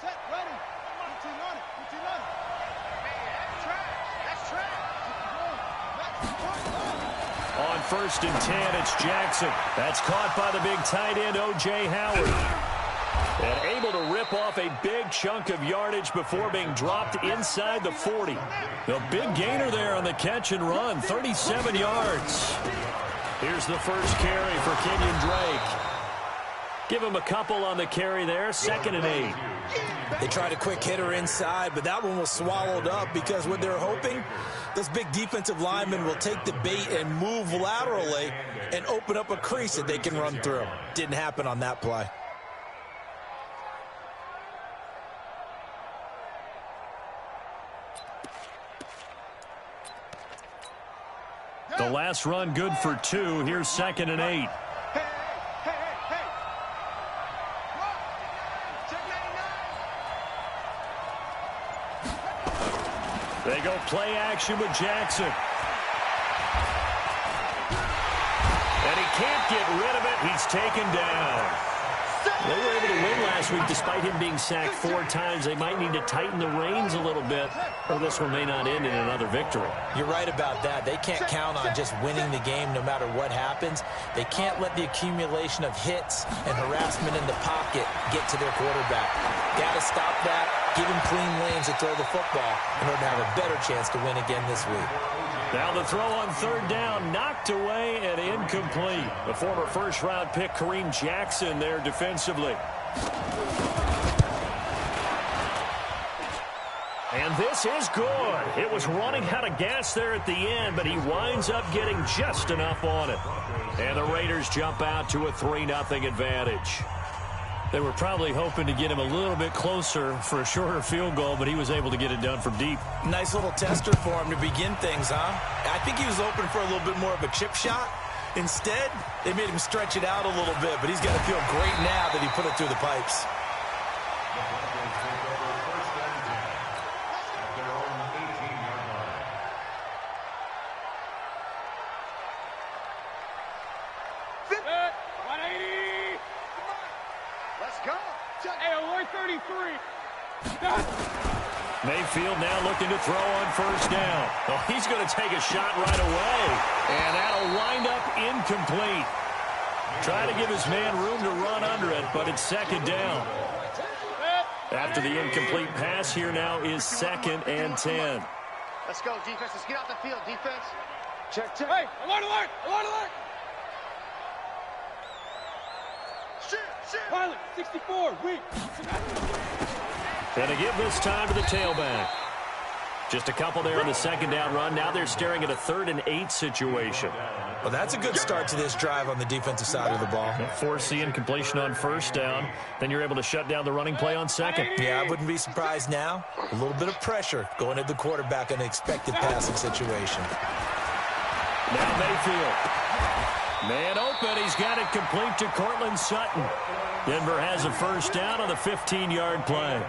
Set, ready. Routine on it. Routine on it. Hey, that's trash. That's trash. On 1st and 10, it's Jackson. That's caught by the big tight end, O.J. Howard. And able to rip off a big chunk of yardage before being dropped inside the 40. The big gainer there on the catch and run, 37 yards. Here's the first carry for Kenyon Drake. Give him a couple on the carry there, 2nd and 8. They tried a quick hitter inside, but that one was swallowed up because what they're hoping, those big defensive linemen will take the bait and move laterally and open up a crease that they can run through. Didn't happen on that play. The last run good for 2. Here's 2nd and 8. They go play action with Jackson. And he can't get rid of it. He's taken down. They were able to win last week despite him being sacked 4 times. They might need to tighten the reins a little bit, or this one may not end in another victory. You're right about that. They can't count on just winning the game no matter what happens. They can't let the accumulation of hits and harassment in the pocket get to their quarterback. Got to stop that. Give him clean lanes to throw the football in order to have a better chance to win again this week. Now the throw on 3rd down, knocked away and incomplete. The former first-round pick, Kareem Jackson, there defensively. And this is good. It was running out of gas there at the end, but he winds up getting just enough on it. And the Raiders jump out to a 3-0 advantage. They were probably hoping to get him a little bit closer for a shorter field goal, but he was able to get it done from deep. Nice little tester for him to begin things, huh? I think he was open for a little bit more of a chip shot. Instead, they made him stretch it out a little bit, but he's got to feel great now that he put it through the pipes. Mayfield now looking to throw on 1st down. Oh, he's going to take a shot right away. And that'll wind up incomplete. Try to give his man room to run under it, but it's 2nd down. After the incomplete pass, here now is 2nd and 10. Let's go, defense. Let's get out the field, defense. Check, check. Hey, alert, alert, alert, alert. Shit. Pilot, 64, weak. And to give this time to the tailback. Just a couple there on the 2nd down run. Now they're staring at a 3rd and 8 situation. Well, that's a good start to this drive on the defensive side of the ball. Force the incompletion on 1st down. Then you're able to shut down the running play on 2nd. Yeah, I wouldn't be surprised now. A little bit of pressure going at the quarterback in an expected passing situation. Now Mayfield. Man open. He's got it complete to Cortland Sutton. Denver has a 1st down on the 15-yard play.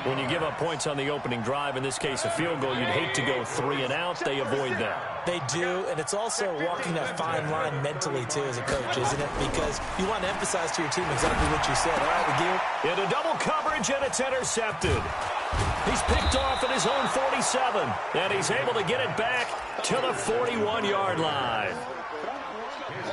When you give up points on the opening drive, in this case a field goal, you'd hate to go 3 and out. They avoid that. They do, and it's also walking that fine line mentally, too, as a coach, isn't it? Because you want to emphasize to your team exactly what you said. All right, McGee. Into double coverage, and it's intercepted. He's picked off at his own 47, and he's able to get it back to the 41-yard line.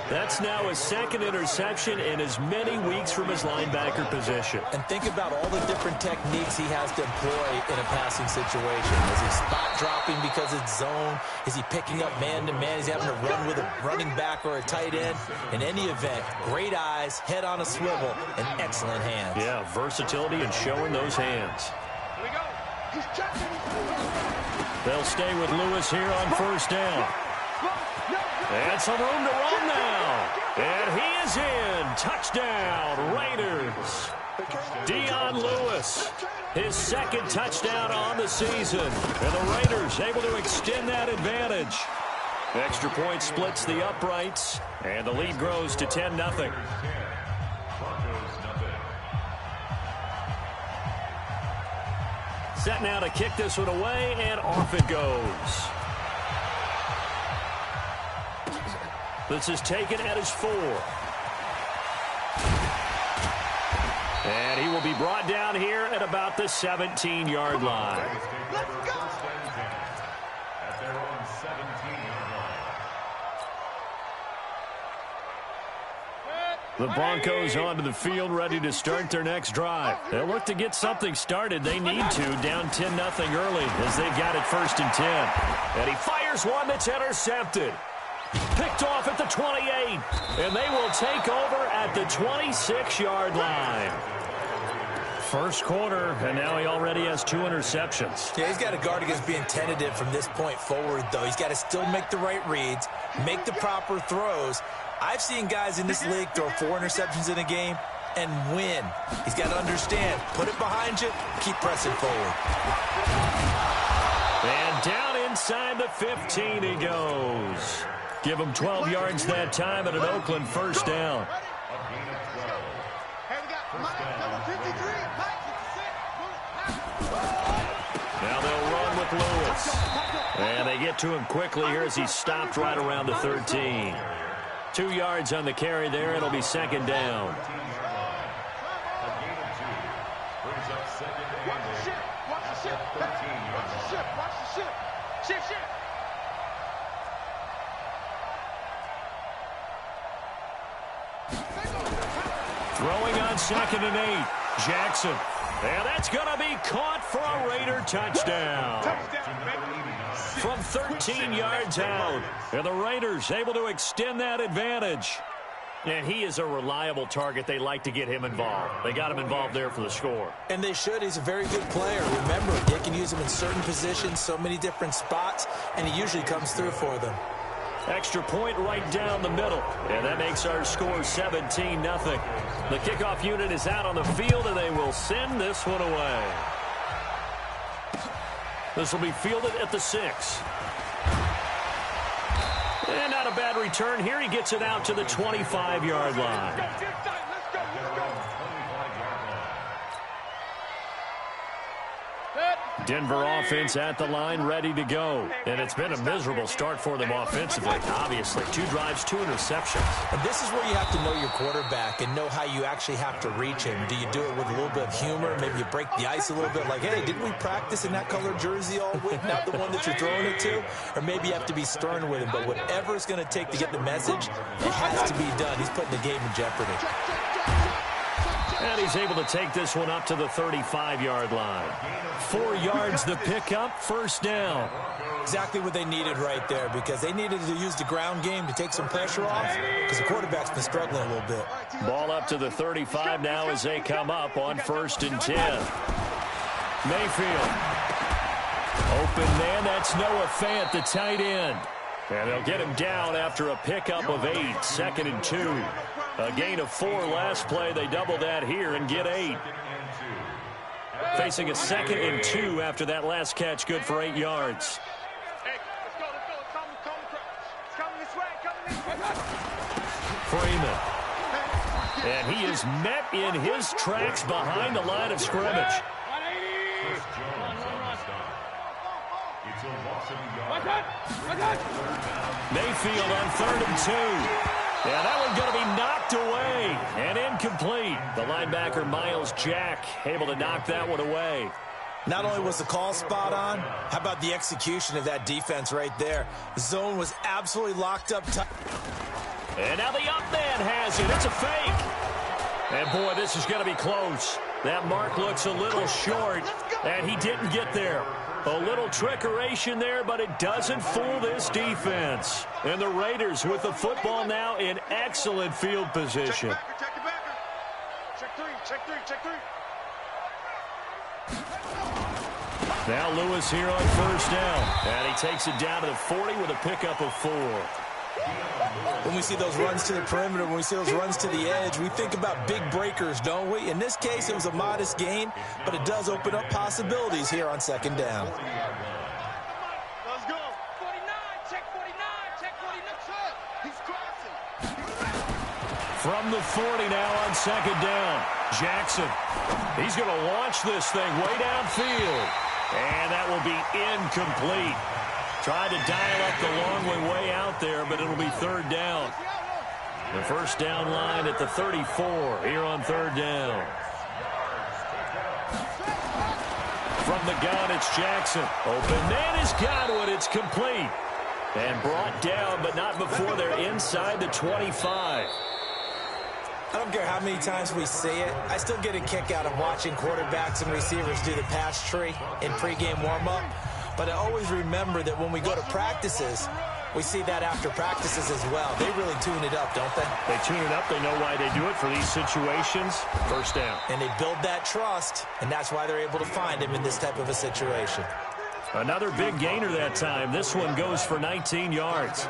That's now his 2nd interception in as many weeks from his linebacker position. And think about all the different techniques he has to employ in a passing situation. Is he spot dropping because it's zone? Is he picking up man-to-man? Is he having to run with a running back or a tight end? In any event, great eyes, head on a swivel, and excellent hands. Yeah, versatility and showing those hands. Here we go. He's checking. They'll stay with Lewis here on 1st down. And some room to run now. And he is in. Touchdown, Raiders. Dion Lewis, his 2nd touchdown on the season. And the Raiders able to extend that advantage. Extra point splits the uprights. And the lead grows to 10-0. Set now to kick this one away, and off it goes. This is taken at his 4. And he will be brought down here at about the 17-yard line. Let's go. At their own 17-yard line. The Broncos onto the field, ready to start their next drive. They'll look to get something started. They need to, down 10-0 early as they've got it 1st and 10. And he fires one that's intercepted. Picked off at the 28, and they will take over at the 26-yard line. First quarter, and now he already has 2 interceptions. Yeah, he's got to guard against being tentative from this point forward, though. He's got to still make the right reads, make the proper throws. I've seen guys in this league throw 4 interceptions in a game and win. He's got to understand, put it behind you, keep pressing forward. And down inside the 15 he goes. Give him 12 yards that time at an Oakland first down. Hey, we got number 53. Now they'll run with Lewis. And they get to him quickly here as he stopped right around the 13. 2 yards on the carry there. It'll be 2nd down. Brings up 2nd and 8. Watch the ship. Watch the ship. Watch the ship. Watch the ship. Ship, ship. Throwing on 2nd and 8. Jackson. And that's going to be caught for a Raider touchdown. From 13 yards out. And the Raiders able to extend that advantage. And he is a reliable target. They like to get him involved. They got him involved there for the score. And they should. He's a very good player. Remember, they can use him in certain positions, so many different spots, and he usually comes through for them. Extra point right down the middle. And that makes our score 17-0. The kickoff unit is out on the field, and they will send this one away. This will be fielded at the 6. And not a bad return here. He gets it out to the 25-yard line. Denver offense at the line, ready to go. And it's been a miserable start for them offensively, obviously. 2 drives, 2 interceptions. And this is where you have to know your quarterback and know how you actually have to reach him. Do you do it with a little bit of humor? Maybe you break the ice a little bit like, hey, didn't we practice in that color jersey all week? Not the one that you're throwing it to? Or maybe you have to be stern with him. But whatever it's going to take to get the message, it has to be done. He's putting the game in jeopardy. And he's able to take this one up to the 35-yard line. 4 yards the pickup, 1st down. Exactly what they needed right there, because they needed to use the ground game to take some pressure off, because the quarterback's been struggling a little bit. Ball up to the 35 now as they come up on 1st and 10. Mayfield. Open man, that's Noah Fant, the tight end. And they'll get him down after a pickup of 8, 2nd and 2. A gain of 4 last play. They double that here and get 8. Facing a 2nd and 2 after that last catch, good for 8 yards. Hey, let's go. Come this way. Freeman. And he is met in his tracks behind the line of scrimmage. Mayfield on 3rd and 2. Yeah, that one's going to be knocked away and incomplete. The linebacker, Miles Jack, able to knock that one away. Not only was the call spot on, how about the execution of that defense right there? The zone was absolutely locked up tight. And now the up man has it. It's a fake. And, boy, this is going to be close. That mark looks a little short, and he didn't get there. A little trickeration there, but it doesn't fool this defense. And the Raiders with the football now in excellent field position. Check your backer. Check three. Now Lewis here on 1st down. And he takes it down to the 40 with a pickup of 4. When we see those runs to the perimeter, when we see those runs to the edge, we think about big breakers, don't we? In this case, it was a modest gain, but it does open up possibilities here on 2nd down. Let's go. 49. Check 49. He's crossing. From the 40 now on 2nd down. Jackson. He's going to launch this thing way downfield. And that will be incomplete. Tried to dial up the long way out there, but it'll be 3rd down. The 1st down line at the 34 here on 3rd down. from the gun, it's Jackson. Open man is Godwin. It's complete. And brought down, but not before they're inside the 25. I don't care how many times we see it. I still get a kick out of watching quarterbacks and receivers do the pass tree in pregame warm-up. But I always remember that when we go to practices, we see that after practices as well. They really tune it up, don't they? They tune it up. They know why they do it for these situations. First down. And they build that trust, and that's why they're able to find him in this type of a situation. Another big gainer that time. This one goes for 19 yards.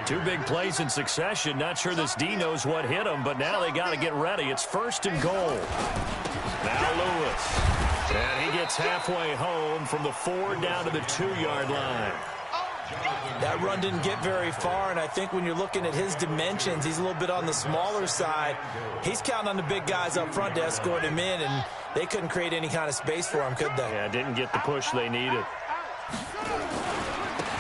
Two big plays in succession. Not sure this D knows what hit him, but now they got to get ready. It's first and goal. Now Lewis. And he gets halfway home from the 4 down to the 2-yard line. That run didn't get very far, and I think when you're looking at his dimensions, he's a little bit on the smaller side. He's counting on the big guys up front to escort him in, and they couldn't create any kind of space for him, could they? Yeah, didn't get the push they needed.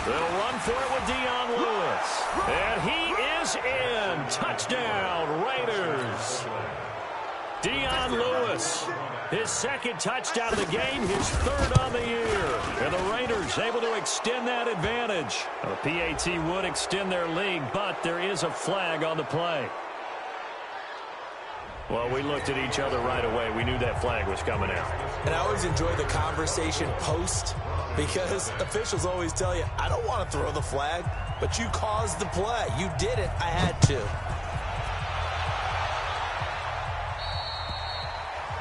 They'll run for it with Dion Lewis. And he is in. Touchdown, Raiders. Dion Lewis, his second touchdown of the game, his third on the year. And the Raiders able to extend that advantage. A PAT would extend their lead, but there is a flag on the play. Well, we looked at each other right away. We knew that flag was coming out. And I always enjoy the conversation post, because officials always tell you, I don't want to throw the flag, but you caused the play. You did it. I had to.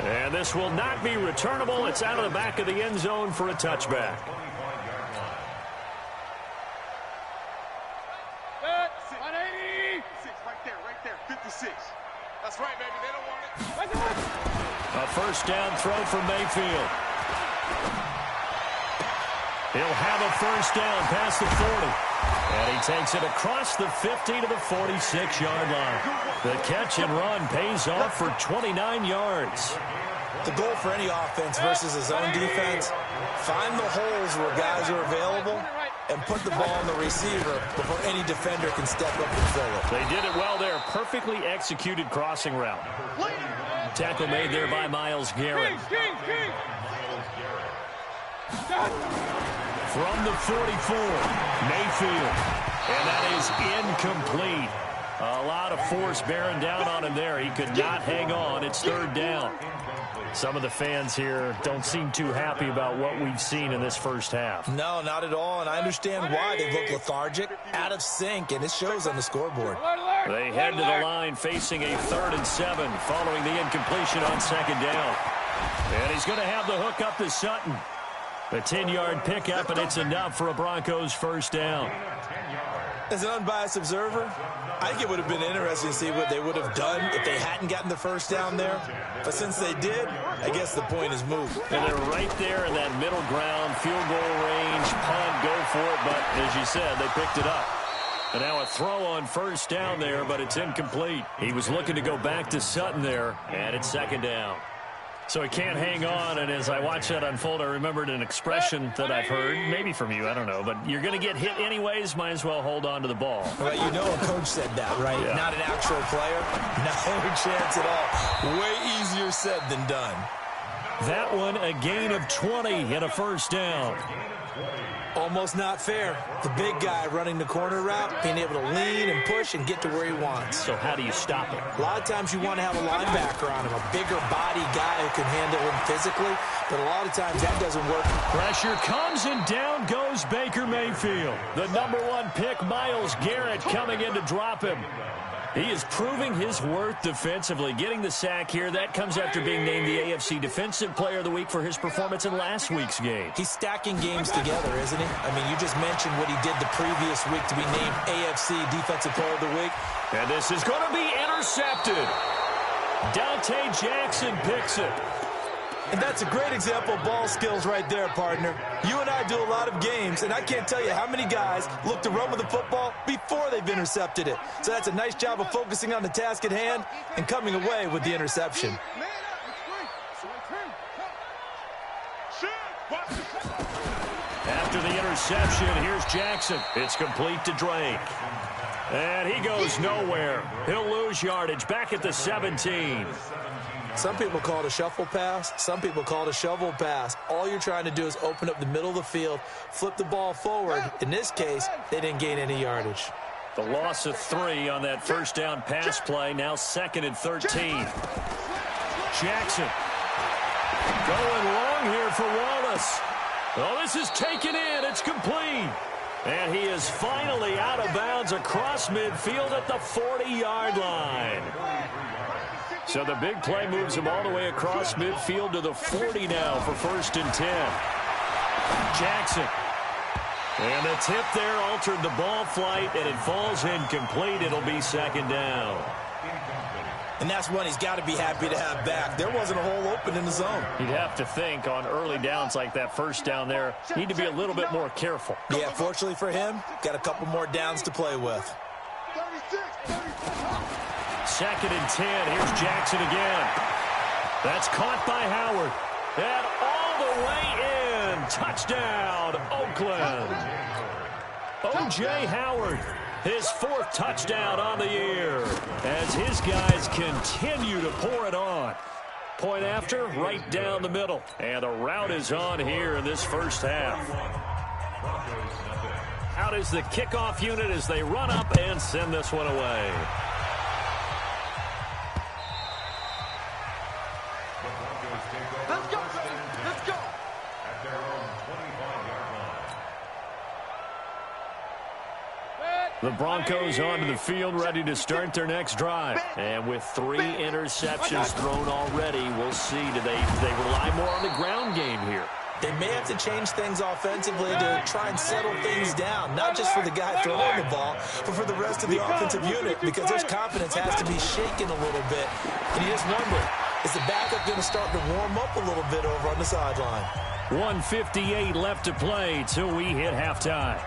And this will not be returnable. It's out of the back of the end zone for a touchback. Set. 180. Right there. 56. That's right, baby. They don't want it. A first down throw for Mayfield. He'll have a first down past the 40. And he takes it across the 50 to the 46-yard line. The catch and run pays off for 29 yards. The goal for any offense versus his own defense, find the holes where guys are available and put the ball on the receiver before any defender can step up and fill it. They did it well there. Perfectly executed crossing route. Tackle made there by Myles Garrett. King. From the 44, Mayfield. And that is incomplete. A lot of force bearing down on him there. He could not hang on. It's third down. Some of the fans here don't seem too happy about what we've seen in this first half. No, not at all, and I understand why. They look lethargic, out of sync, and it shows on the scoreboard. They head to the line facing a 3rd and 7 following the incompletion on second down. And he's going to have the hook up to Sutton. A 10-yard pickup, and it's enough for a Broncos first down. As an unbiased observer, I think it would have been interesting to see what they would have done if they hadn't gotten the first down there. But since they did, I guess the point is moved. And they're right there in that middle ground, field goal range, punt, go for it. But as you said, they picked it up. And now a throw on first down there, but it's incomplete. He was looking to go back to Sutton there, and it's second down. So he can't hang on, and as I watch that unfold, I remembered an expression that I've heard, maybe from you, I don't know, but you're going to get hit anyways, might as well hold on to the ball. Well, you know a coach said that, right? Yeah. Not an actual player. No chance at all. Way easier said than done. That one, a gain of 20 and a first down. Almost not fair. The big guy running the corner route, being able to lean and push and get to where he wants. So how do you stop him? A lot of times you want to have a linebacker on him, a bigger body guy who can handle him physically, but a lot of times that doesn't work. Pressure comes and down goes Baker Mayfield. The #1 pick, Myles Garrett, coming in to drop him. He is proving his worth defensively, getting the sack here. That comes after being named the AFC Defensive Player of the Week for his performance in last week's game. He's stacking games together, isn't he? I mean, you just mentioned what he did the previous week to be named AFC Defensive Player of the Week. And this is going to be intercepted. Dante Jackson picks it. And that's a great example of ball skills right there, partner. You and I do a lot of games, and I can't tell you how many guys look to run with the football before they've intercepted it. So that's a nice job of focusing on the task at hand and coming away with the interception. After the interception, here's Jackson. It's complete to Drake. And he goes nowhere. He'll lose yardage back at the 17. Some people call it a shuffle pass. Some people call it a shovel pass. All you're trying to do is open up the middle of the field, flip the ball forward. In this case, they didn't gain any yardage. The loss of 3 on that first down pass play. Now 2nd and 13. Jackson going long here for Wallace. Oh, this is taken in. It's complete. And he is finally out of bounds across midfield at the 40-yard line. So the big play moves him all the way across midfield to the 40 now for 1st and 10. Jackson. And the tip there altered the ball flight, and it falls incomplete. It'll be 2nd down. And that's one he's got to be happy to have back. There wasn't a hole open in the zone. You'd have to think on early downs like that first down there, need to be a little bit more careful. Yeah, fortunately for him, got a couple more downs to play with. 2nd and 10. Here's Jackson again. That's caught by Howard. And all the way in. Touchdown, Oakland. O.J. Howard, his 4th touchdown on the year as his guys continue to pour it on. Point after, right down the middle. And the route is on here in this first half. Out is the kickoff unit as they run up and send this one away. Let's go, let's go. At their own 25-yard line. The Broncos onto the field, ready to start their next drive. And with 3 interceptions thrown already, we'll see. Do they rely more on the ground game here? They may have to change things offensively to try and settle things down, not just for the guy throwing the ball, but for the rest of the offensive unit, because their confidence has to be shaken a little bit. And you just wonder, is the backup going to start to warm up a little bit over on the sideline? 1:58 left to play till we hit halftime.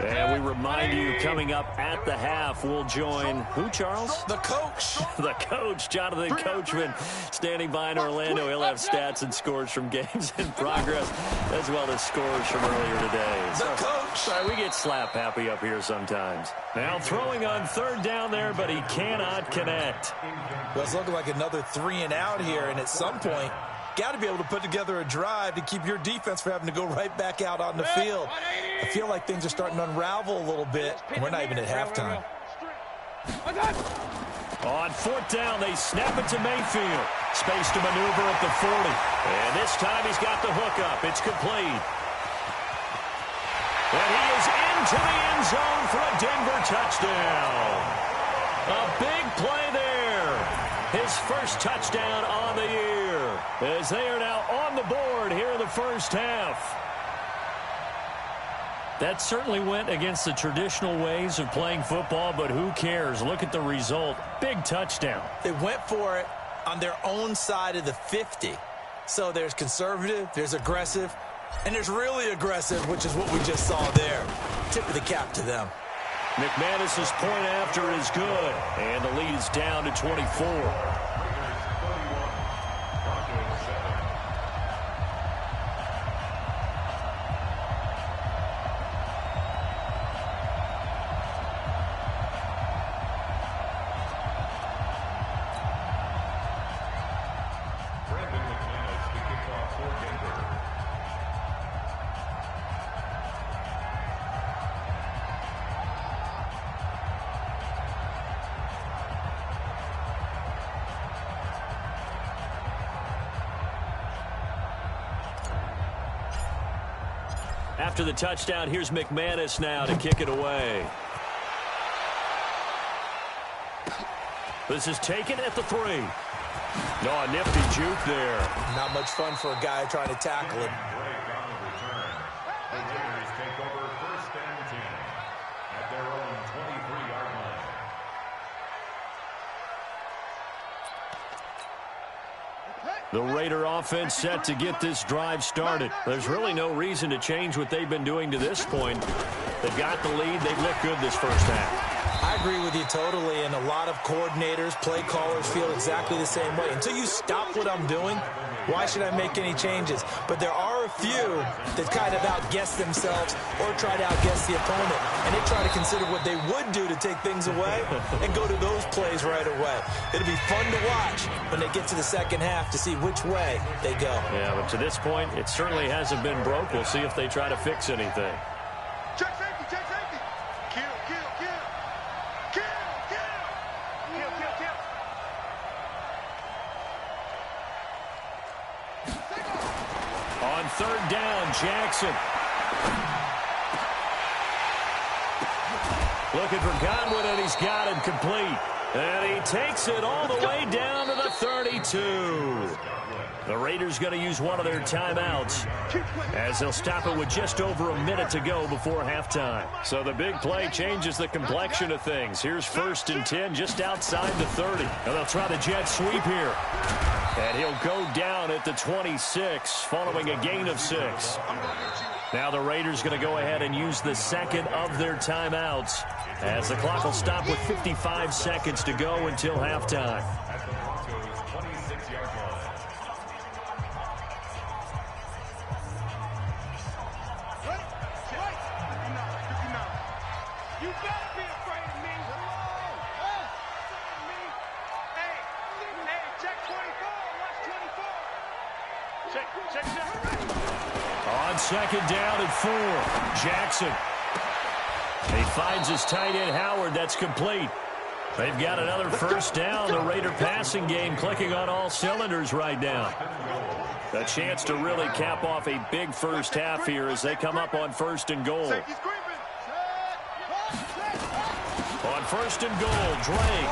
And we remind you, coming up at the half, we'll join who, Charles? The coach. The coach, Jonathan Coachman, standing by in Orlando. He'll have stats and scores from games in progress, as well as scores from earlier today. The coach. Sorry, we get slap happy up here sometimes. Now throwing on 3rd down there, but he cannot connect. Well, it's looking like another 3 and out here, and at some point, got to be able to put together a drive to keep your defense from having to go right back out on the field. I feel like things are starting to unravel a little bit, and we're not even at halftime. On 4th down, they snap it to Mayfield. Space to maneuver at the 40. And this time he's got the hook up. It's complete. And he is into the end zone for a Denver touchdown. A big play there. His first touchdown on the year, as they are now on the board here in the first half. That certainly went against the traditional ways of playing football, but who cares? Look at the result. Big touchdown. They went for it on their own side of the 50. So there's conservative, there's aggressive, and there's really aggressive, which is what we just saw there. Tip of the cap to them. McManus's point after is good, and the lead is down to 24. After the touchdown, here's McManus now to kick it away. This is taken at the 3. No, a nifty juke there. Not much fun for a guy trying to tackle him. Break on the return. The Raiders take over 1st and 10 at their own 23-yard line. The Raider offense set to get this drive started. There's really no reason to change what they've been doing to this point. They've got the lead. They've looked good this first half. I agree with you totally, and a lot of coordinators, play callers feel exactly the same way. Until you stop what I'm doing, why should I make any changes? But there are a few that kind of outguess themselves or try to outguess the opponent. And they try to consider what they would do to take things away and go to those plays right away. It'll be fun to watch when they get to the second half to see which way they go. Yeah, but to this point, it certainly hasn't been broke. We'll see if they try to fix anything. Check safety, check safety. Kill, kill, kill. Kill, kill. Kill, kill, kill. On third down, Jackson. Looking for Godwin, and he's got him complete. And he takes it all the way down to the 32. The Raiders going to use one of their timeouts as they'll stop it with just over a minute to go before halftime. So the big play changes the complexion of things. Here's 1st and 10 just outside the 30. And they'll try the jet sweep here. And he'll go down at the 26 following a gain of 6. Now the Raiders going to go ahead and use the second of their timeouts as the clock will stop with 55 seconds to go until halftime. At the Broncos' 26-yard line. You better be afraid of me. Hey, check 24. Watch 24. Check. On second down and 4, Jackson. He finds his tight end, Howard. That's complete. They've got another first down. The Raider passing game clicking on all cylinders right now. A chance to really cap off a big first half here as they come up on 1st and goal. On 1st and goal, Drake.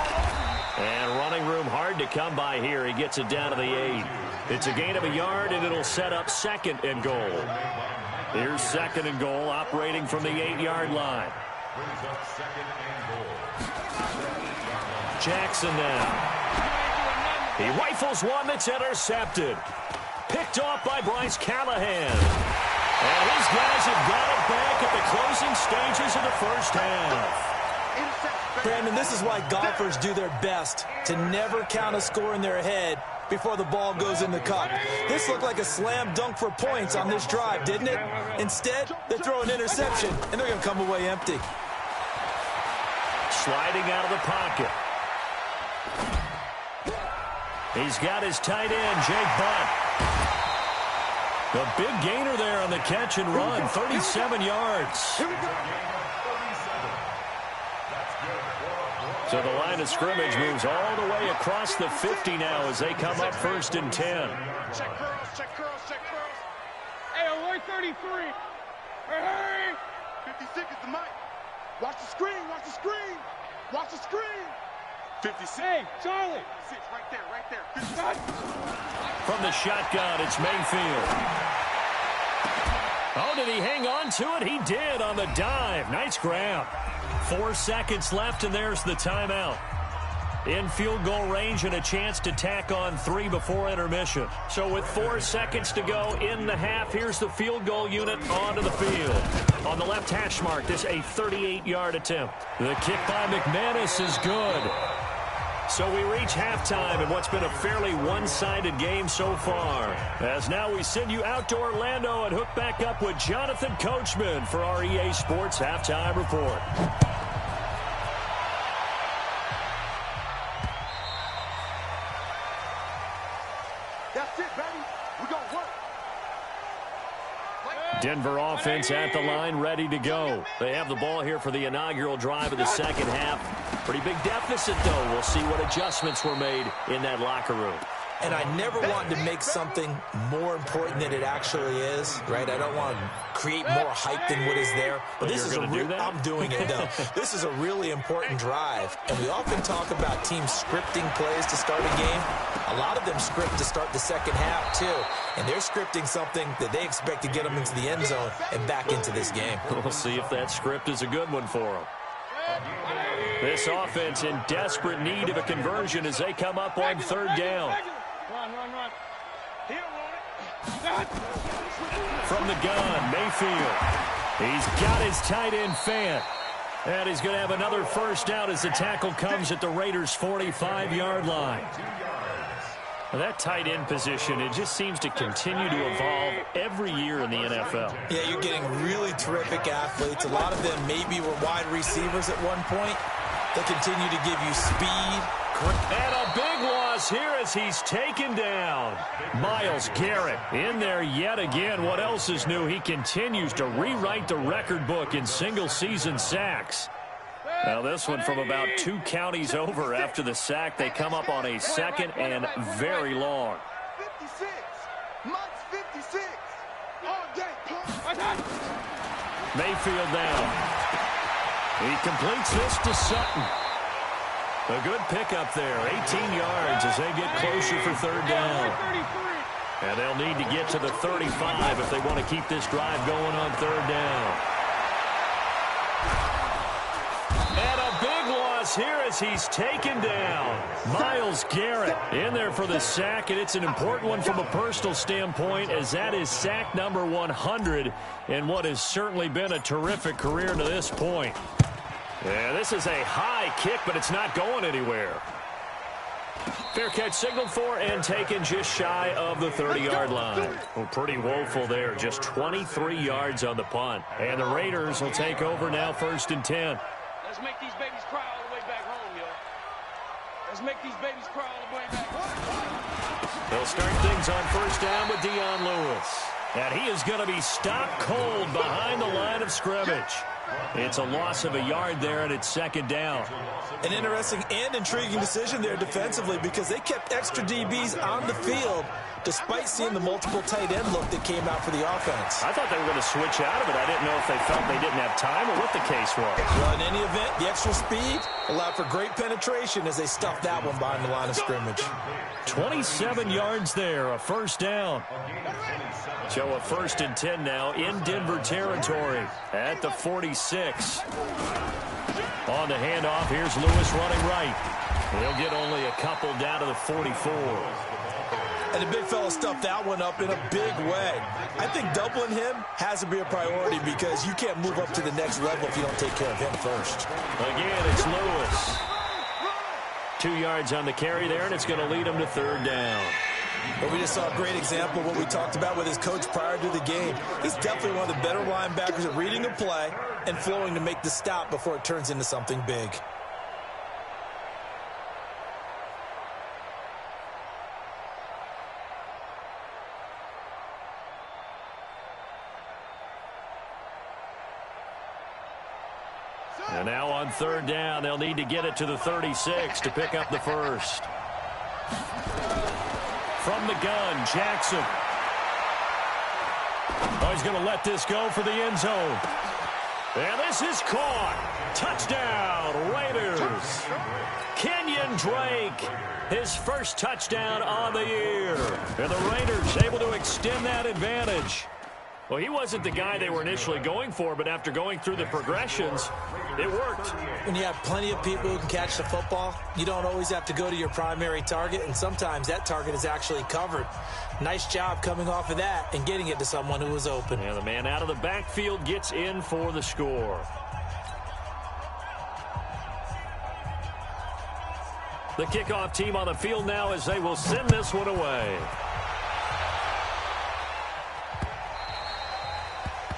And running room hard to come by here. He gets it down to the 8. It's a gain of a yard, and it'll set up 2nd and goal. Here's 2nd and goal, operating from the 8-yard line. Jackson now. He rifles one that's intercepted. Picked off by Bryce Callahan. And his guys have got it back at the closing stages of the first half. Brandon, this is why golfers do their best to never count a score in their head before the ball goes in the cup. This looked like a slam dunk for points on this drive, didn't it? Instead, they throw an interception, and they're going to come away empty. Sliding out of the pocket. He's got his tight end, Jake Butt. The big gainer there on the catch and run, 37 yards. So the line of scrimmage moves all the way across the 50 now as they come up 1st and 10. Check curls, check curls, check curls. Hey, Y33. Hey! 56 is the mic. Watch the screen, watch the screen. Watch the screen. 56. Hey, Charlie. 6, right there. 56. From the shotgun, it's Mayfield. Oh, did he hang on to it? He did on the dive. Nice grab. 4 seconds left, and there's the timeout. In field goal range and a chance to tack on 3 before intermission. So with 4 seconds to go in the half, here's the field goal unit onto the field. On the left hash mark, this a 38-yard attempt. The kick by McManus is good. So we reach halftime in what's been a fairly one-sided game so far. As now we send you out to Orlando and hook back up with Jonathan Coachman for our EA Sports Halftime Report. That's it, baby. We gonna work. Denver offense at the line, ready to go. They have the ball here for the inaugural drive of the second half. Pretty big deficit, though. We'll see what adjustments were made in that locker room. And I never want to make something more important than it actually is, right? I don't want to create more hype than what is there. But this is a real, I'm doing it, though. This is a really important drive. And we often talk about teams scripting plays to start a game. A lot of them script to start the second half, too. And they're scripting something that they expect to get them into the end zone and back into this game. We'll see if that script is a good one for them. This offense in desperate need of a conversion as they come up on third down. Run. He don't want it. From the gun, Mayfield. He's got his tight end, Fant. And he's going to have another first down as the tackle comes at the Raiders' 45-yard line. That tight end position, it just seems to continue to evolve every year in the NFL. Yeah, you're getting really terrific athletes. A lot of them maybe were wide receivers at one point. They continue to give you speed. And a big loss here as he's taken down. Myles Garrett in there yet again. What else is new? He continues to rewrite the record book in single-season sacks. Now this one from about 2 counties over after the sack. They come up on a second and very long. 56. Mike's 56. All day. Mayfield down. He completes this to Sutton. A good pickup there. 18 yards as they get closer for third down. And they'll need to get to the 35 if they want to keep this drive going on third down. And a big loss here as he's taken down. Myles Garrett in there for the sack, and it's an important one from a personal standpoint as that is sack number 100 in what has certainly been a terrific career to this point. Yeah, this is a high kick, but it's not going anywhere. Fair catch signaled for and taken just shy of the 30-yard line. Well, pretty woeful there. Just 23 yards on the punt. And the Raiders will take over now, 1st and 10. Let's make these babies cry all the way back home, yo. Let's make these babies cry all the way back home. They'll start things on 1st down with Dion Lewis. And he is going to be stopped cold behind the line of scrimmage. It's a loss of a yard there, and it's 2nd down. An interesting and intriguing decision there defensively because they kept extra DBs on the field despite seeing the multiple tight end look that came out for the offense. I thought they were going to switch out of it. I didn't know if they felt they didn't have time or what the case was. Well, in any event, the extra speed allowed for great penetration as they stuffed that one behind the line of scrimmage. 27 yards there, a 1st down. So a 1st and 10 now in Denver territory at the 46. On the handoff, here's Lewis running right. He'll get only a couple down to the 44. And the big fella stuffed that one up in a big way. I think doubling him has to be a priority because you can't move up to the next level if you don't take care of him first. Again, it's Lewis. 2 yards on the carry there, and it's going to lead him to 3rd down. But we just saw a great example of what we talked about with his coach prior to the game. He's definitely one of the better linebackers at reading a play and flowing to make the stop before it turns into something big. And now on 3rd down, they'll need to get it to the 36 to pick up the 1st. From the gun, Jackson. Oh, he's going to let this go for the end zone. And this is caught. Touchdown, Raiders. Kenyon Drake, his first touchdown on the year. And the Raiders able to extend that advantage. Well, he wasn't the guy they were initially going for, but after going through the progressions, it worked. When you have plenty of people who can catch the football, you don't always have to go to your primary target, and sometimes that target is actually covered. Nice job coming off of that and getting it to someone who was open. And the man out of the backfield gets in for the score. The kickoff team on the field now as they will send this one away.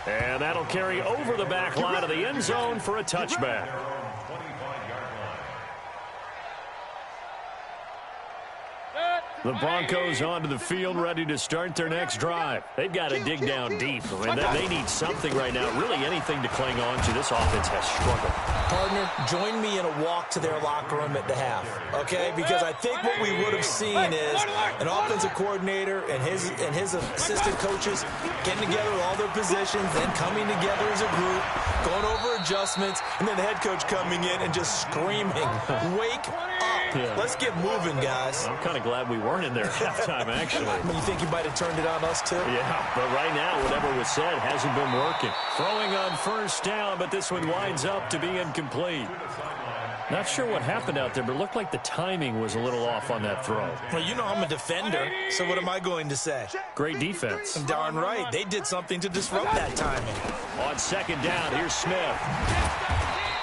And that'll carry over the back line of the end zone for a touchback. The Broncos onto the field, ready to start their next drive. They've got to dig down deep. I mean, they need something right now, really anything to cling on to. This offense has struggled. Partner, join me in a walk to their locker room at the half, okay? Because I think what we would have seen is an offensive coordinator and his assistant coaches getting together with all their positions, then coming together as a group, going over adjustments, and then the head coach coming in and just screaming, "Wake up. Yeah. Let's get moving, guys." I'm kind of glad we weren't in there at halftime, actually. You think you might have turned it on us, too? Yeah, but right now, whatever was said hasn't been working. Throwing on 1st down, but this one winds up to be incomplete. Not sure what happened out there, but it looked like the timing was a little off on that throw. Well, you know I'm a defender, so what am I going to say? Great defense. I'm darn right. They did something to disrupt that timing. On 2nd down, here's Smith.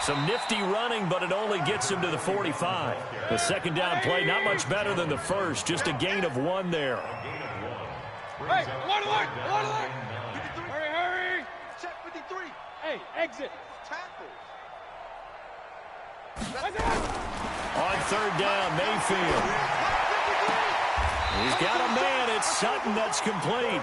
Some nifty running, but it only gets him to the 45. The The second down play, not much better than the first. Just a gain of 1 there. Hey, alert! Hurry! Check 53. Hey, exit. Tackle. On third down, Mayfield. He's got a man. It's Sutton that's complete.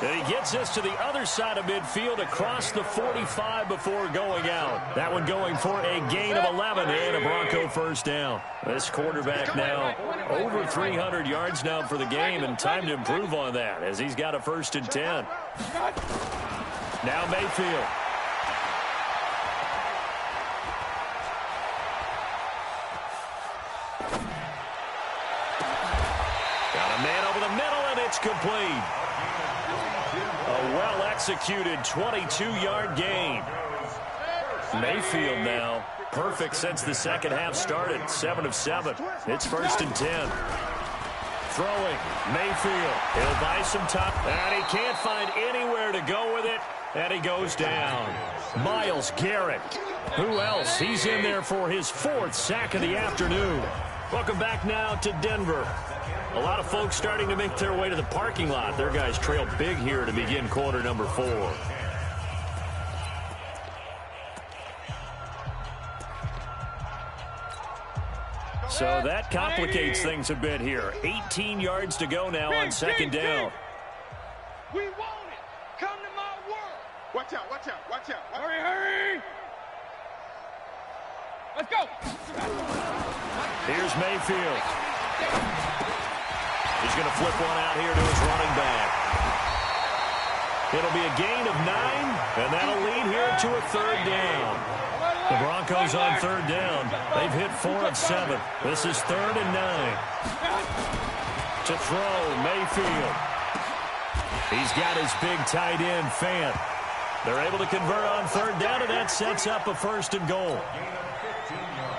And he gets us to the other side of midfield across the 45 before going out. That one going for a gain of 11 and a Bronco first down. This quarterback now over 300 yards now for the game, and time to improve on that as he's got a 1st and 10. Now Mayfield. Got a man over the middle, and it's complete. A well-executed 22-yard gain. Mayfield now perfect since the second half started. 7 of 7. It's 1st and 10. Throwing. Mayfield. He'll buy some time. And he can't find anywhere to go with it. And he goes down. Myles Garrett. Who else? He's in there for his 4th sack of the afternoon. Welcome back now to Denver. A lot of folks starting to make their way to the parking lot. Their guys trail big here to begin quarter number 4. So that complicates things a bit here. 18 yards to go now on second down. We want it. Come to my world. Watch out, watch out, watch out. Hurry! Let's go. Here's Mayfield. He's going to flip one out here to his running back. It'll be a gain of 9, and that'll lead here to a 3rd down. The Broncos on 3rd down. They've hit 4 of 7. This is 3rd and 9. To throw, Mayfield. He's got his big tight end, Fant. They're able to convert on 3rd down, and that sets up a 1st and goal.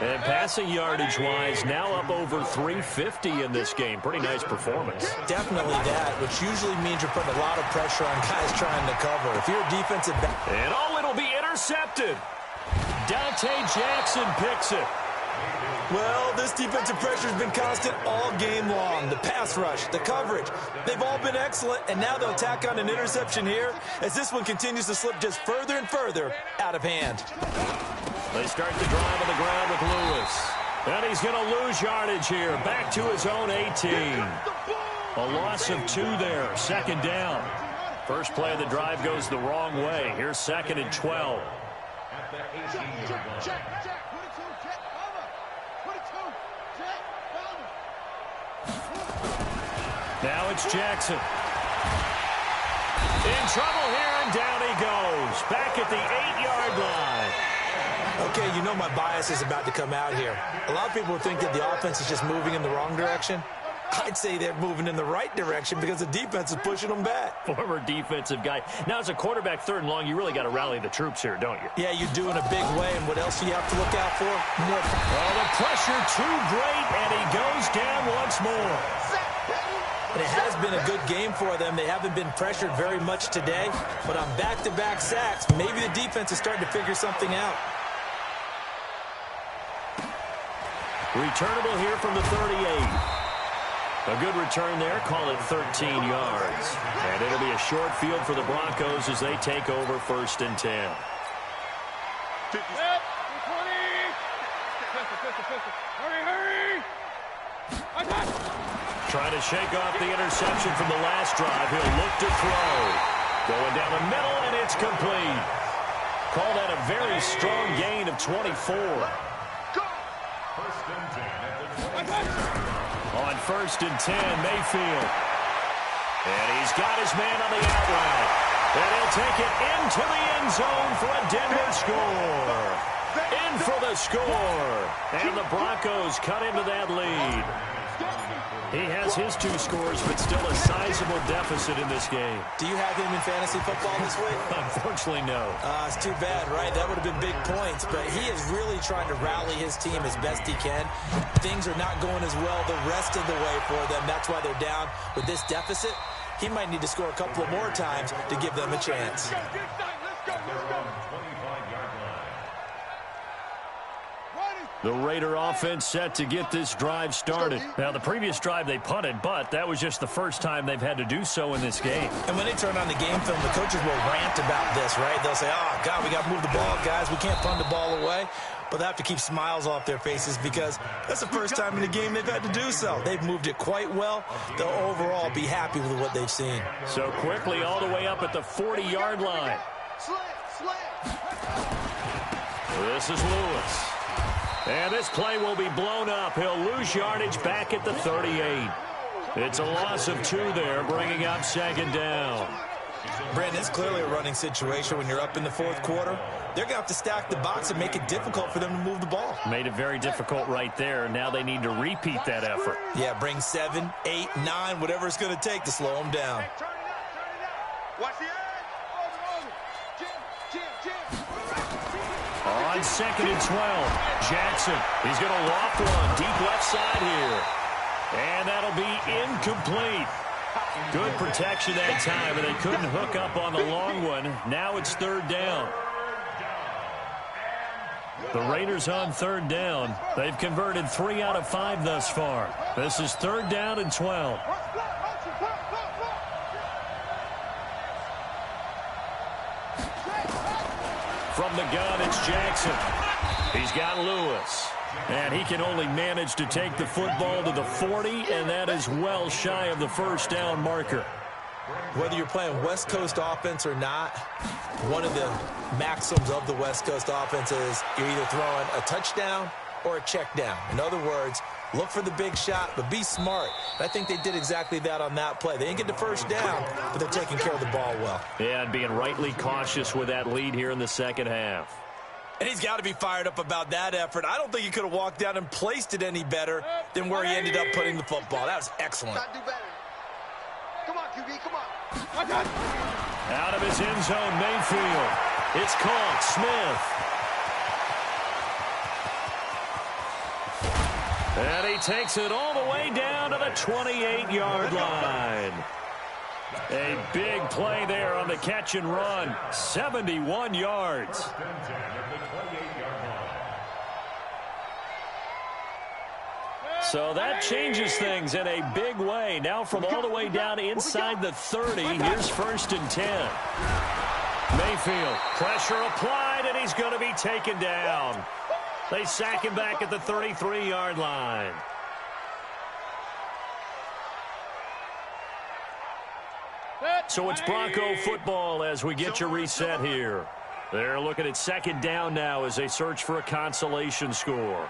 And passing yardage-wise, now up over 350 in this game. Pretty nice performance. Definitely that, which usually means you're putting a lot of pressure on guys trying to cover. If you're a defensive back... And it'll be intercepted. Dante Jackson picks it. Well, this defensive pressure has been constant all game long. The pass rush, the coverage, they've all been excellent, and now they'll tack on an interception here as this one continues to slip just further and further out of hand. They start the drive on the ground with Lewis. And he's going to lose yardage here. Back to his own 18. A loss of 2 there. 2nd down. First play of the drive goes the wrong way. Here's 2nd and 12. Now it's Jackson. In trouble here, and down he goes. Back at the 8-yard line. Okay, you know my bias is about to come out here. A lot of people think that the offense is just moving in the wrong direction. I'd say they're moving in the right direction because the defense is pushing them back. Former defensive guy. Now, as a quarterback 3rd and long, you really got to rally the troops here, don't you? Yeah, you do in a big way, and what else do you have to look out for? More. Well, the pressure too great, and he goes down once more. And it has been a good game for them. They haven't been pressured very much today, but on back-to-back sacks, maybe the defense is starting to figure something out. Returnable here from the 38. A good return there. Call it 13 yards. And it'll be a short field for the Broncos as they take over 1st and 10. Hurry! Trying to shake off the interception from the last drive. He'll look to throw. Going down the middle, and it's complete. Call that a very strong gain of 24. On 1st and 10, Mayfield. And he's got his man on the out route. And he'll take it into the end zone for a Denver score. In for the score. And the Broncos cut into that lead. He has his 2 scores, but still a sizable deficit in this game. Do you have him in fantasy football this week? Unfortunately, no. It's too bad, right? That would have been big points, but he is really trying to rally his team as best he can. Things are not going as well the rest of the way for them. That's why they're down with this deficit. He might need to score a couple of more times to give them a chance. The Raider offense set to get this drive started. Now, the previous drive they punted, but that was just the first time they've had to do so in this game. And when they turn on the game film, the coaches will rant about this, right? They'll say, oh, God, we got to move the ball, guys. We can't punt the ball away. But they have to keep smiles off their faces because that's the first time in the game they've had to do so. They've moved it quite well. They'll overall be happy with what they've seen. So quickly all the way up at the 40-yard line. This is Lewis. And this play will be blown up. He'll lose yardage back at the 38. It's a loss of 2 there, bringing up 2nd down. Brandon, it's clearly a running situation when you're up in the 4th quarter. They're going to have to stack the box and make it difficult for them to move the ball. Made it very difficult right there. Now they need to repeat that effort. Yeah, bring 7, 8, 9, whatever it's going to take to slow them down. Watch the edge. On 2nd and 12, Jackson. He's going to loft one deep left side here. And that'll be incomplete. Good protection that time, and they couldn't hook up on the long one. Now it's 3rd down. The Raiders on 3rd down. They've converted 3 out of 5 thus far. This is 3rd down and 12. From the gun, it's Jackson. He's got Lewis. And he can only manage to take the football to the 40, and that is well shy of the 1st down marker. Whether you're playing West Coast offense or not, one of the maxims of the West Coast offense is you're either throwing a touchdown or a check down. In other words, look for the big shot, but be smart. I think they did exactly that on that play. They didn't get the 1st down, but they're taking care of the ball well. Yeah, and being rightly cautious with that lead here in the 2nd half. And he's got to be fired up about that effort. I don't think he could have walked down and placed it any better than where he ended up putting the football. That was excellent. Come on, QB, come on. Out of his end zone, Mayfield. It's caught. Smith. And he takes it all the way down to the 28-yard line. A big play there on the catch and run. 71 yards. So that changes things in a big way. Now from all the way down inside the 30, here's 1st and 10. Mayfield, pressure applied, and he's going to be taken down. They sack him back at the 33-yard line. So it's Bronco football as we get you reset here. They're looking at 2nd down now as they search for a consolation score.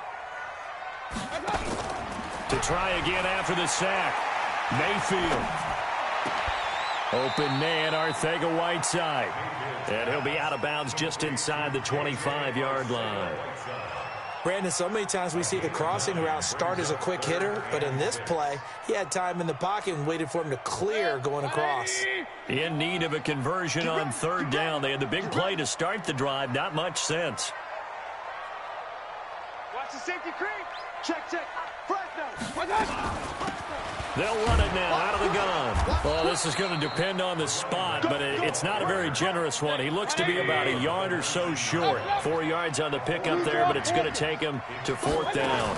To try again after the sack. Mayfield. Open man, Arcega-Whiteside. And he'll be out of bounds just inside the 25-yard line. Brandon, so many times we see the crossing route start as a quick hitter, but in this play, he had time in the pocket and waited for him to clear going across. In need of a conversion on 3rd down. They had the big play to start the drive. Not much sense. Watch the safety creep. Check. They'll run it now out of the gun. Well, this is going to depend on the spot, but it's not a very generous one. He looks to be about a yard or so short. 4 yards on the pickup there, but it's going to take him to 4th down.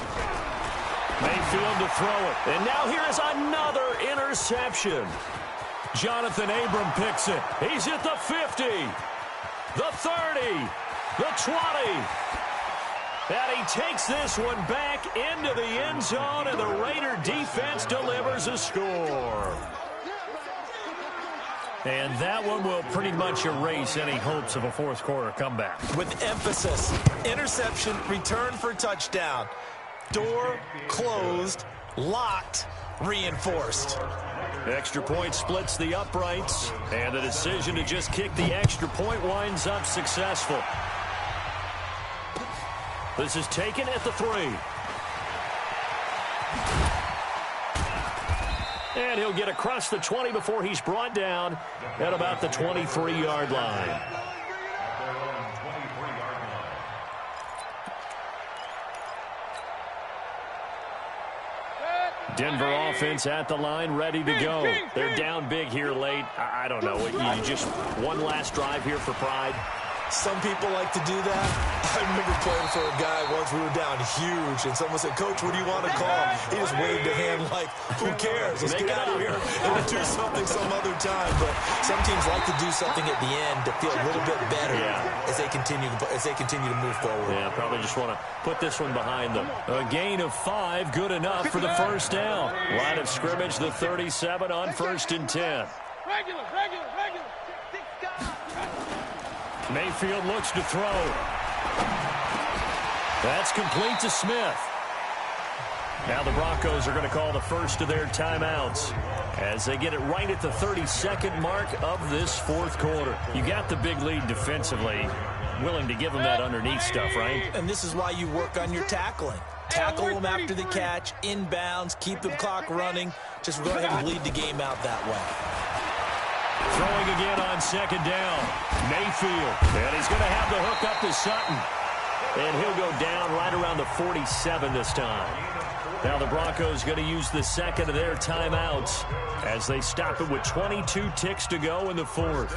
Mayfield to throw it. And now here is another interception. Jonathan Abram picks it. He's at the 50, the 30, the 20. And he takes this one back into the end zone, and the Raider defense delivers a score. And that one will pretty much erase any hopes of a 4th quarter comeback. With emphasis, interception, return for touchdown. Door closed, locked, reinforced. Extra point splits the uprights, and the decision to just kick the extra point winds up successful. This is taken at the 3. And he'll get across the 20 before he's brought down at about the 23-yard line. Denver offense at the line, ready to go. They're down big here late. I don't know. You just one last drive here for pride. Some people like to do that. I remember playing for a guy once. We were down huge, and someone said, "Coach, what do you want to call?" He just waved a hand like, "Who cares? Let's get out of here and we'll do something some other time." But some teams like to do something at the end to feel a little bit better as they continue to move forward. Yeah, probably just want to put this one behind them. A gain of 5, good enough for the first down. Line of scrimmage, the 37 on 1st and 10. Regular. Mayfield looks to throw. That's complete to Smith. Now the Broncos are going to call the first of their timeouts as they get it right at the 32nd mark of this 4th quarter. You got the big lead defensively. Willing to give them that underneath stuff, right? And this is why you work on your tackling. Tackle them after the catch, inbounds, keep the clock running. Just go ahead and bleed the game out that way. Throwing again on 2nd down. Mayfield. And he's going to have the hook up to Sutton. And he'll go down right around the 47 this time. Now the Broncos going to use the second of their timeouts as they stop it with 22 ticks to go in the 4th.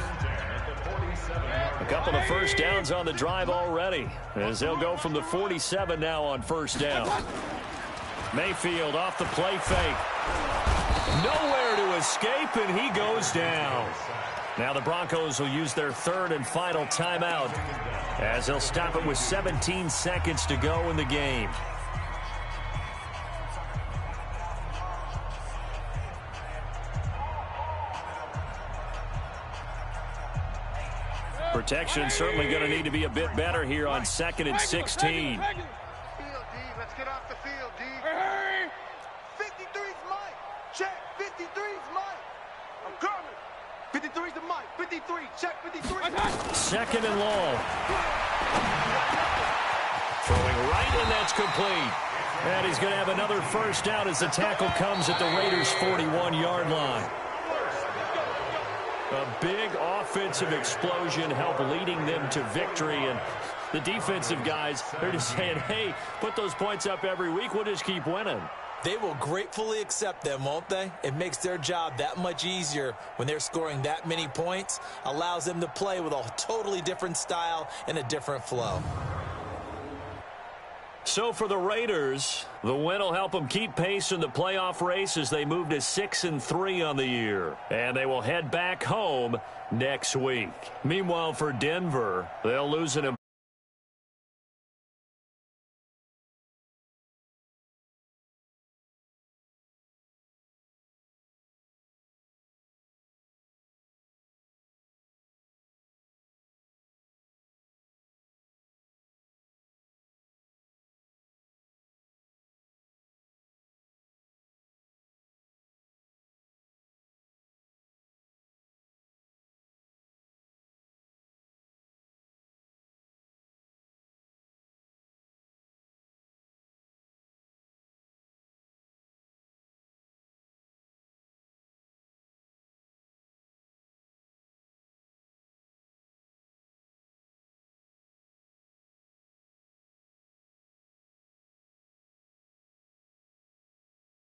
A couple of first downs on the drive already as they'll go from the 47 now on 1st down. Mayfield off the play fake. Nowhere to escape, and he goes down. Now the Broncos will use their 3rd and final timeout as they'll stop it with 17 seconds to go in the game. Protection certainly going to need to be a bit better here on 2nd and 16. Field, D. Let's get off the field, D. Hey! 53's Mike. Check. 53's Mike. I'm coming. 53's the Mike. 53. Check 53. 2nd and long. Throwing right, and that's complete. And he's going to have another first down as the tackle comes at the Raiders' 41-yard line. A big offensive explosion helped leading them to victory. And the defensive guys, they're just saying, hey, put those points up every week. We'll just keep winning. They will gratefully accept them, won't they? It makes their job that much easier when they're scoring that many points. Allows them to play with a totally different style and a different flow. So for the Raiders, the win will help them keep pace in the playoff race as they move to 6-3 on the year. And they will head back home next week. Meanwhile, for Denver, they'll lose an